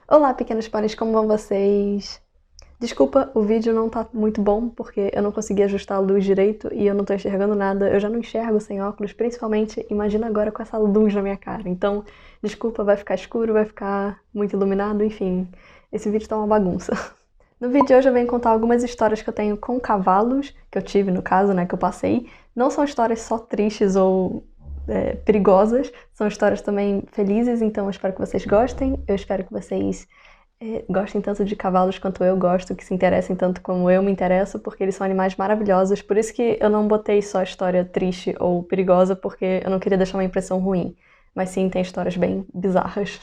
Olá, pequenos pôneis, como vão vocês? Desculpa, o vídeo não tá muito bom porque eu não consegui ajustar a luz direito e eu não tô enxergando nada. Eu já não enxergo sem óculos, principalmente, imagina agora com essa luz na minha cara. Então, desculpa, vai ficar escuro, vai ficar muito iluminado, enfim. Esse vídeo tá uma bagunça. No vídeo de hoje eu venho contar algumas histórias que eu tenho com cavalos, que eu tive no caso, né, que eu passei. Não são histórias só tristes ou perigosas, são histórias também felizes, então eu espero que vocês gostem. Eu espero que vocês gostem tanto de cavalos quanto eu gosto, que se interessem tanto como eu me interesso, porque eles são animais maravilhosos. Por isso que eu não botei só história triste ou perigosa, porque eu não queria deixar uma impressão ruim. Mas sim, tem histórias bem bizarras.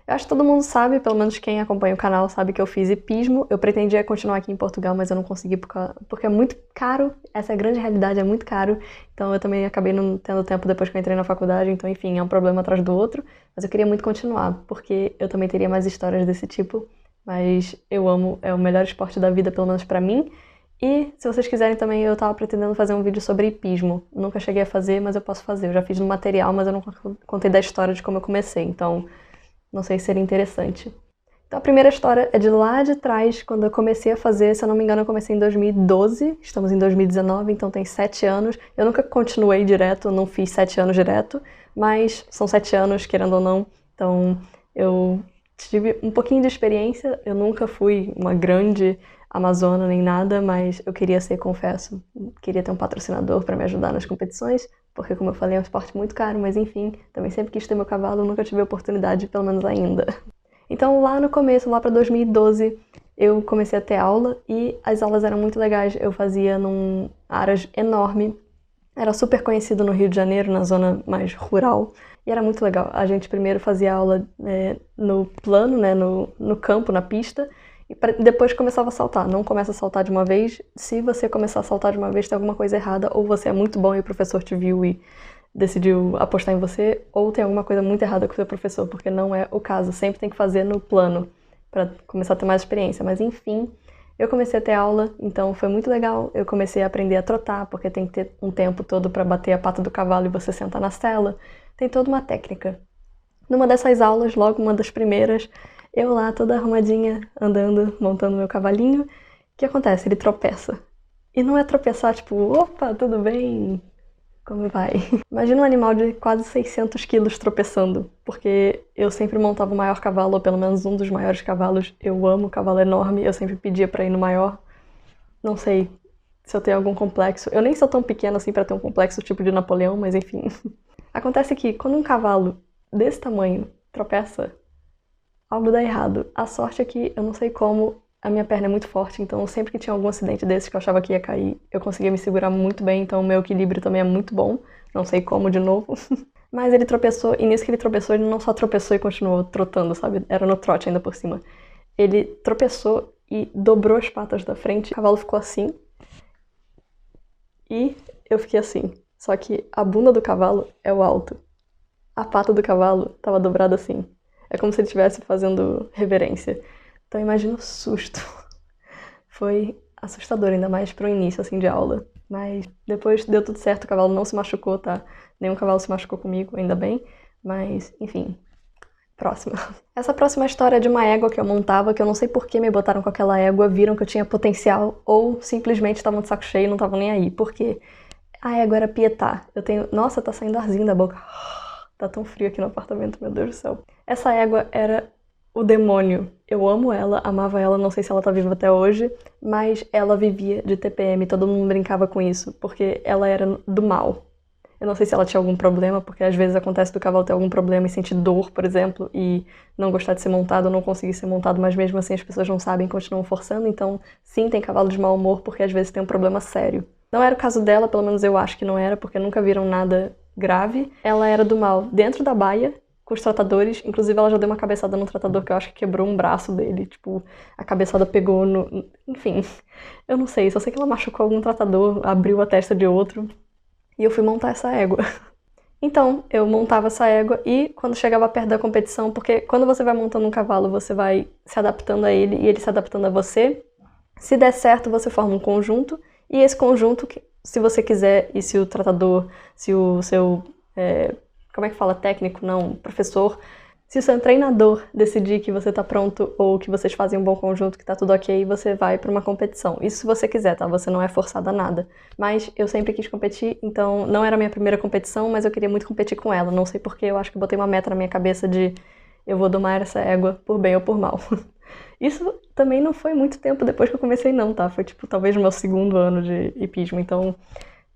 Eu acho que todo mundo sabe, pelo menos quem acompanha o canal sabe que eu fiz hipismo. Eu pretendia continuar aqui em Portugal, mas eu não consegui porque é muito caro. Essa é a grande realidade, é muito caro. Então eu também acabei não tendo tempo depois que eu entrei na faculdade. Então, enfim, é um problema atrás do outro. Mas eu queria muito continuar, porque eu também teria mais histórias desse tipo. Mas eu amo, é o melhor esporte da vida, pelo menos pra mim. E se vocês quiserem também, eu tava pretendendo fazer um vídeo sobre hipismo. Nunca cheguei a fazer, mas eu posso fazer. Eu já fiz no material, mas eu não contei da história de como eu comecei. Então, não sei se seria interessante. Então a primeira história é de lá de trás, quando eu comecei a fazer, se eu não me engano eu comecei em 2012, estamos em 2019, então tem 7 anos. Eu nunca continuei direto, não fiz 7 anos direto, mas são 7 anos, querendo ou não, então eu tive um pouquinho de experiência. Eu nunca fui uma grande amazona nem nada, mas eu queria ser, confesso, queria ter um patrocinador para me ajudar nas competições, porque como eu falei, é um esporte muito caro, mas enfim, também sempre quis ter meu cavalo, nunca tive a oportunidade, pelo menos ainda. Então lá no começo, lá para 2012, eu comecei a ter aula e as aulas eram muito legais. Eu fazia num área enorme, era super conhecido no Rio de Janeiro, na zona mais rural, e era muito legal. A gente primeiro fazia aula no plano, né, no campo, na pista, e depois começava a saltar. Não começa a saltar de uma vez. Se você começar a saltar de uma vez, tem alguma coisa errada, ou você é muito bom e o professor te viu e decidiu apostar em você, ou tem alguma coisa muito errada com o seu professor, porque não é o caso. Sempre tem que fazer no plano, para começar a ter mais experiência. Mas enfim, eu comecei a ter aula, então foi muito legal. Eu comecei a aprender a trotar, porque tem que ter um tempo todo para bater a pata do cavalo e você sentar na sela. Tem toda uma técnica. Numa dessas aulas, logo uma das primeiras, eu lá toda arrumadinha, andando, montando meu cavalinho, o que acontece? Ele tropeça. E não é tropeçar tipo, opa, tudo bem? Como vai? Imagina um animal de quase 600 quilos tropeçando, porque eu sempre montava o maior cavalo, ou pelo menos um dos maiores cavalos. Eu amo cavalo enorme, eu sempre pedia pra ir no maior. Não sei se eu tenho algum complexo. Eu nem sou tão pequena assim pra ter um complexo tipo de Napoleão, mas enfim. Acontece que quando um cavalo desse tamanho tropeça, algo dá errado. A sorte é que eu não sei como, a minha perna é muito forte, então sempre que tinha algum acidente desses que eu achava que ia cair, eu conseguia me segurar muito bem, então o meu equilíbrio também é muito bom. Não sei como, de novo. Mas ele tropeçou, e nisso que ele tropeçou, ele não só tropeçou e continuou trotando, sabe? Era no trote ainda por cima. Ele tropeçou e dobrou as patas da frente, o cavalo ficou assim, e eu fiquei assim. Só que a bunda do cavalo é o alto. A pata do cavalo estava dobrada assim. É como se ele estivesse fazendo reverência. Então imagina o susto. Foi assustador, ainda mais para o início assim de aula. Mas depois deu tudo certo, o cavalo não se machucou, tá? Nenhum cavalo se machucou comigo, ainda bem. Mas, enfim, próxima. Essa próxima história é de uma égua que eu montava, que eu não sei por que me botaram com aquela égua, viram que eu tinha potencial, ou simplesmente estavam de saco cheio e não estavam nem aí. Por quê? A égua era Pietá. Eu tenho... Nossa, tá saindo arzinho da boca. Tá tão frio aqui no apartamento, meu Deus do céu. Essa égua era o demônio. Eu amo ela, amava ela, não sei se ela tá viva até hoje, mas ela vivia de TPM, todo mundo brincava com isso, porque ela era do mal. Eu não sei se ela tinha algum problema, porque às vezes acontece do cavalo ter algum problema e sentir dor, por exemplo, e não gostar de ser montado ou não conseguir ser montado, mas mesmo assim as pessoas não sabem e continuam forçando, então sim, tem cavalo de mau humor porque às vezes tem um problema sério. Não era o caso dela, pelo menos eu acho que não era, porque nunca viram nada grave. Ela era do mal dentro da baia, com os tratadores, inclusive ela já deu uma cabeçada no tratador que eu acho que quebrou um braço dele, tipo, a cabeçada pegou no... Enfim, eu não sei, só sei que ela machucou algum tratador, abriu a testa de outro, e eu fui montar essa égua. Então, eu montava essa égua e quando chegava perto da competição, porque quando você vai montando um cavalo, você vai se adaptando a ele e ele se adaptando a você. Se der certo, você forma um conjunto, e esse conjunto, se você quiser, e se o tratador, se o seu, como é que fala, técnico, não, professor, Se o seu treinador decidir que você tá pronto ou que vocês fazem um bom conjunto, que tá tudo ok, você vai pra uma competição. Isso se você quiser, tá? Você não é forçado a nada. Mas eu sempre quis competir, então não era a minha primeira competição, mas eu queria muito competir com ela. Não sei porquê, eu acho que eu botei uma meta na minha cabeça de eu vou domar essa égua por bem ou por mal. Isso também não foi muito tempo depois que eu comecei não, tá? Foi tipo talvez no meu 2º ano de hipismo, então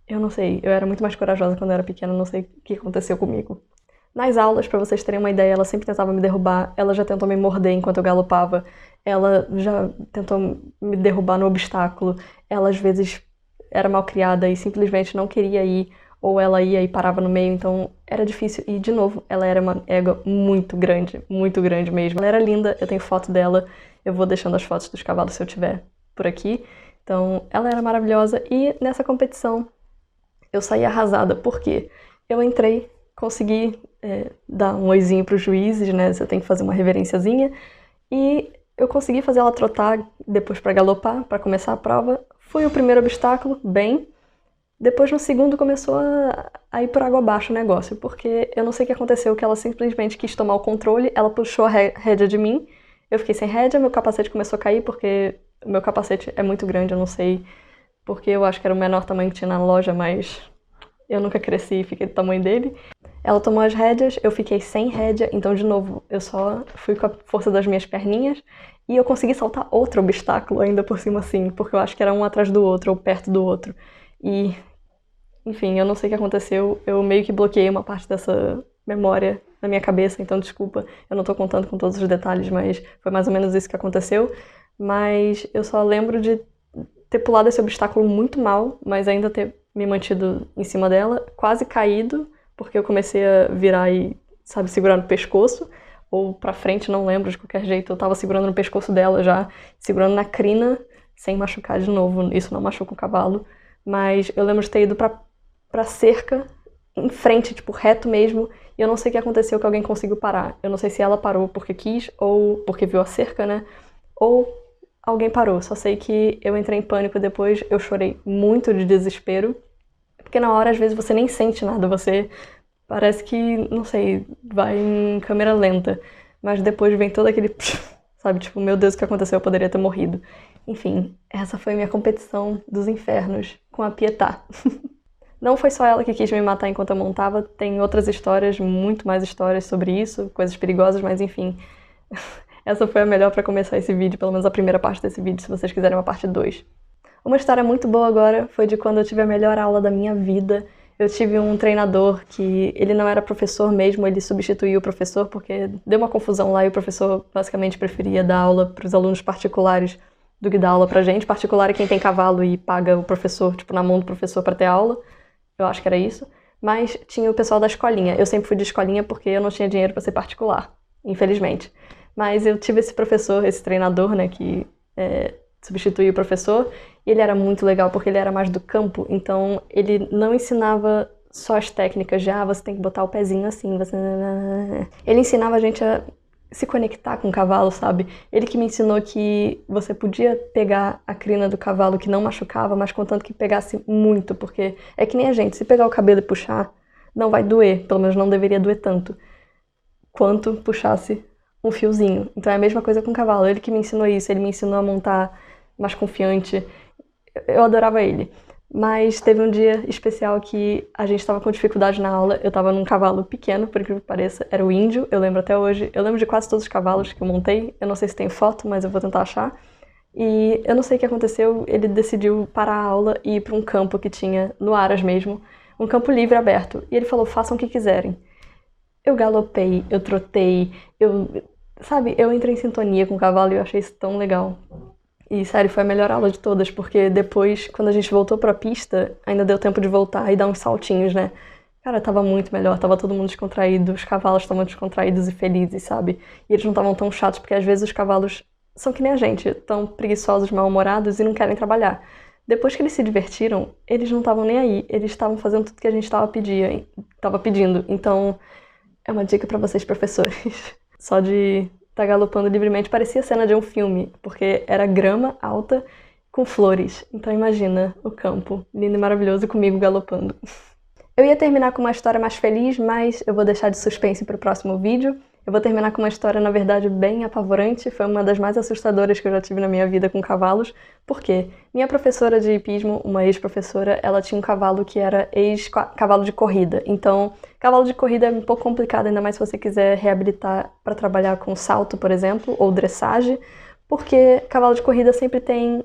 eu não sei. Eu era muito mais corajosa quando eu era pequena, não sei o que aconteceu comigo. Nas aulas, pra vocês terem uma ideia, ela sempre tentava me derrubar, ela já tentou me morder enquanto eu galopava, ela já tentou me derrubar no obstáculo, ela às vezes era mal criada e simplesmente não queria ir, ou ela ia e parava no meio, então era difícil. E, de novo, ela era uma égua muito grande mesmo. Ela era linda, eu tenho foto dela, eu vou deixando as fotos dos cavalos se eu tiver por aqui. Então, ela era maravilhosa e nessa competição eu saí arrasada, porque eu entrei, consegui dar um oizinho pros juízes, né? Você tem que fazer uma reverênciazinha. E eu consegui fazer ela trotar depois pra galopar, pra começar a prova. Foi o primeiro obstáculo, bem. Depois no segundo começou a ir por água abaixo o negócio, porque eu não sei o que aconteceu, que ela simplesmente quis tomar o controle, ela puxou a rédea de mim, eu fiquei sem rédea, meu capacete começou a cair, porque o meu capacete é muito grande, eu não sei porque eu acho que era o menor tamanho que tinha na loja, mas eu nunca cresci e fiquei do tamanho dele. Ela tomou as rédeas, eu fiquei sem rédea, então, de novo, eu só fui com a força das minhas perninhas e eu consegui saltar outro obstáculo ainda por cima assim, porque eu acho que era um atrás do outro ou perto do outro. E, enfim, eu não sei o que aconteceu, eu meio que bloqueei uma parte dessa memória na minha cabeça, então desculpa, eu não tô contando com todos os detalhes, mas foi mais ou menos isso que aconteceu. Mas eu só lembro de ter pulado esse obstáculo muito mal, mas ainda ter me mantido em cima dela, quase caído, porque eu comecei a virar e, sabe, segurar no pescoço, ou pra frente, não lembro, de qualquer jeito, eu tava segurando no pescoço dela já, segurando na crina, sem machucar de novo, isso não machuca o cavalo, mas eu lembro de ter ido pra cerca, em frente, tipo, reto mesmo, e eu não sei o que aconteceu que alguém conseguiu parar. Eu não sei se ela parou porque quis, ou porque viu a cerca, né, ou alguém parou. Só sei que eu entrei em pânico depois, eu chorei muito de desespero, porque na hora, às vezes, você nem sente nada, você parece que, não sei, vai em câmera lenta, mas depois vem todo aquele, sabe, tipo, meu Deus, o que aconteceu? Eu poderia ter morrido. Enfim, essa foi minha competição dos infernos com a Pietà. Não foi só ela que quis me matar enquanto eu montava, tem outras histórias, muito mais histórias sobre isso, coisas perigosas, mas enfim. Essa foi a melhor pra começar esse vídeo, pelo menos a primeira parte desse vídeo, se vocês quiserem uma parte 2. Uma história muito boa agora foi de quando eu tive a melhor aula da minha vida. Eu tive um treinador que ele não era professor mesmo, ele substituiu o professor porque deu uma confusão lá e o professor basicamente preferia dar aula para os alunos particulares do que dar aula pra gente. Particular é quem tem cavalo e paga o professor, tipo, na mão do professor pra ter aula. Eu acho que era isso. Mas tinha o pessoal da escolinha. Eu sempre fui de escolinha porque eu não tinha dinheiro pra ser particular, infelizmente. Mas eu tive esse professor, esse treinador, né, que substituiu o professor, e ele era muito legal porque ele era mais do campo, então ele não ensinava só as técnicas de, você tem que botar o pezinho assim, você... Ele ensinava a gente a se conectar com o cavalo, sabe? Ele que me ensinou que você podia pegar a crina do cavalo que não machucava, mas contanto que pegasse muito, porque é que nem a gente, se pegar o cabelo e puxar, não vai doer, pelo menos não deveria doer tanto, quanto puxasse um fiozinho. Então é a mesma coisa com o cavalo, ele que me ensinou isso, ele me ensinou a montar mais confiante. Eu adorava ele. Mas teve um dia especial que a gente estava com dificuldade na aula. Eu estava num cavalo pequeno, por incrível que pareça. Era o índio, eu lembro até hoje. Eu lembro de quase todos os cavalos que eu montei. Eu não sei se tem foto, mas eu vou tentar achar. E eu não sei o que aconteceu. Ele decidiu parar a aula e ir para um campo que tinha no Aras mesmo. Um campo livre, aberto. E ele falou, façam o que quiserem. Eu galopei, eu trotei, sabe, eu entrei em sintonia com o cavalo e eu achei isso tão legal. E, sério, foi a melhor aula de todas, porque depois, quando a gente voltou pra pista, ainda deu tempo de voltar e dar uns saltinhos, né? Cara, tava muito melhor, tava todo mundo descontraído, os cavalos estavam descontraídos e felizes, sabe? E eles não estavam tão chatos, porque às vezes os cavalos são que nem a gente, tão preguiçosos, mal-humorados e não querem trabalhar. Depois que eles se divertiram, eles não estavam nem aí, eles estavam fazendo tudo que a gente tava pedindo. Então, é uma dica pra vocês, professores. Só de estar galopando livremente parecia cena de um filme, porque era grama alta com flores. Então imagina o campo, lindo e maravilhoso, comigo galopando. Eu ia terminar com uma história mais feliz, mas eu vou deixar de suspense para o próximo vídeo. Eu vou terminar com uma história, na verdade, bem apavorante. Foi uma das mais assustadoras que eu já tive na minha vida com cavalos. Por quê? Minha professora de hipismo, uma ex-professora, ela tinha um cavalo que era ex-cavalo de corrida. Então, cavalo de corrida é um pouco complicado, ainda mais se você quiser reabilitar para trabalhar com salto, por exemplo, ou dressage, porque cavalo de corrida sempre tem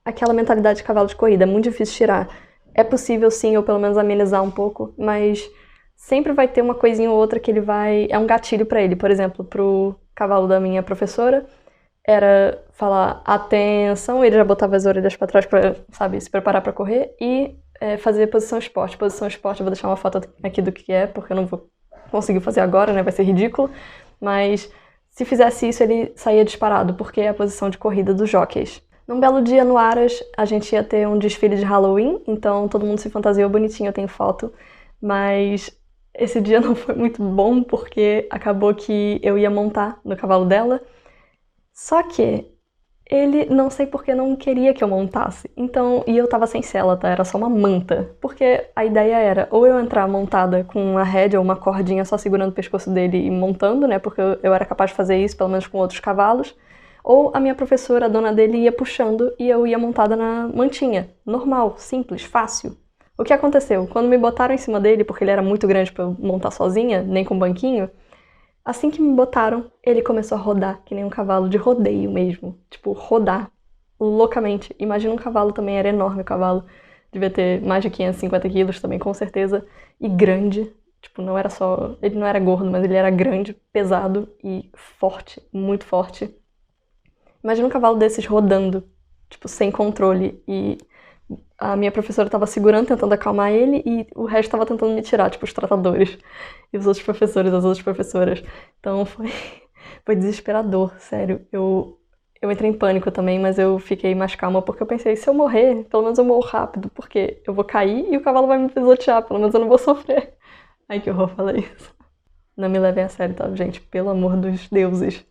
aquela mentalidade de cavalo de corrida, é muito difícil tirar. É possível sim, ou pelo menos amenizar um pouco, mas sempre vai ter uma coisinha ou outra que ele vai... É um gatilho pra ele. Por exemplo, pro cavalo da minha professora, era falar atenção, ele já botava as orelhas pra trás pra, sabe, se preparar pra correr, e fazer posição esporte. Posição esporte, eu vou deixar uma foto aqui do que é, porque eu não vou conseguir fazer agora, né, vai ser ridículo, mas se fizesse isso, ele saía disparado, porque é a posição de corrida dos jockeys. Num belo dia no Aras, a gente ia ter um desfile de Halloween, então todo mundo se fantasiou bonitinho, eu tenho foto, mas esse dia não foi muito bom porque acabou que eu ia montar no cavalo dela, só que ele, não sei por que, não queria que eu montasse, então, e eu tava sem sela, tá? Era só uma manta, porque a ideia era ou eu entrar montada com uma rédea ou uma cordinha só segurando o pescoço dele e montando, né, porque eu era capaz de fazer isso, pelo menos com outros cavalos, ou a minha professora, a dona dele, ia puxando e eu ia montada na mantinha. Normal, simples, fácil. O que aconteceu? Quando me botaram em cima dele, porque ele era muito grande pra eu montar sozinha, nem com banquinho, assim que me botaram, ele começou a rodar, que nem um cavalo de rodeio mesmo. Tipo, rodar loucamente. Imagina um cavalo também, era enorme o cavalo. Devia ter mais de 550 quilos também, com certeza. E grande. Tipo, não era só... Ele não era gordo, mas ele era grande, pesado e forte, muito forte. Imagina um cavalo desses rodando, tipo, sem controle, e a minha professora tava segurando, tentando acalmar ele, e o resto tava tentando me tirar, tipo, os tratadores, e os outros professores, as outras professoras. Então foi desesperador, sério. Eu entrei em pânico também, mas eu fiquei mais calma, porque eu pensei, se eu morrer, pelo menos eu morro rápido, porque eu vou cair e o cavalo vai me pisotear, pelo menos eu não vou sofrer. Ai, que horror, falei isso. Não me levem a sério, tá, gente? Pelo amor dos deuses.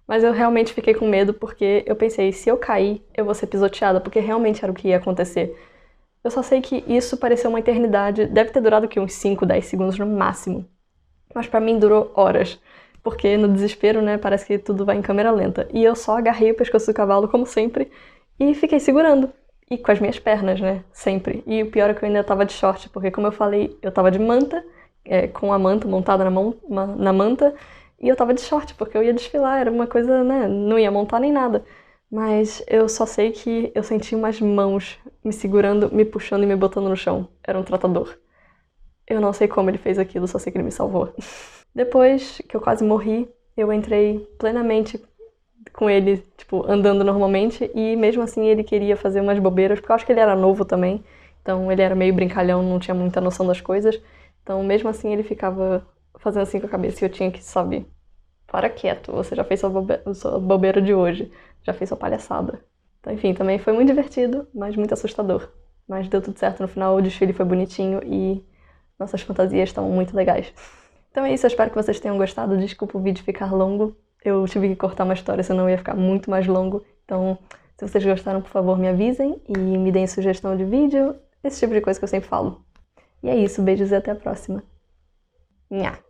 Mas eu realmente fiquei com medo porque eu pensei, se eu cair, eu vou ser pisoteada, porque realmente era o que ia acontecer. Eu só sei que isso pareceu uma eternidade, deve ter durado o quê? Uns 5, 10 segundos no máximo. Mas pra mim durou horas, porque no desespero, né, parece que tudo vai em câmera lenta. E eu só agarrei o pescoço do cavalo, como sempre, e fiquei segurando. E com as minhas pernas, né, sempre. E o pior é que eu ainda tava de short, porque como eu falei, eu tava de manta, com a manta montada na manta, e eu tava de short, porque eu ia desfilar, era uma coisa, né, não ia montar nem nada. Mas eu só sei que eu senti umas mãos me segurando, me puxando e me botando no chão. Era um tratador. Eu não sei como ele fez aquilo, só sei que ele me salvou. Depois que eu quase morri, eu entrei plenamente com ele, tipo, andando normalmente, e mesmo assim ele queria fazer umas bobeiras, porque eu acho que ele era novo também, então ele era meio brincalhão, não tinha muita noção das coisas, então mesmo assim ele ficava fazendo assim com a cabeça e eu tinha que, sabe, para quieto, você já fez sua bobeira de hoje, já fez sua palhaçada. Então, enfim, também foi muito divertido, mas muito assustador. Mas deu tudo certo no final, o desfile foi bonitinho e nossas fantasias estavam muito legais. Então é isso, eu espero que vocês tenham gostado. Desculpa o vídeo ficar longo. Eu tive que cortar uma história, senão ia ficar muito mais longo. Então, se vocês gostaram, por favor, me avisem e me deem sugestão de vídeo. Esse tipo de coisa que eu sempre falo. E é isso, beijos e até a próxima. Nha!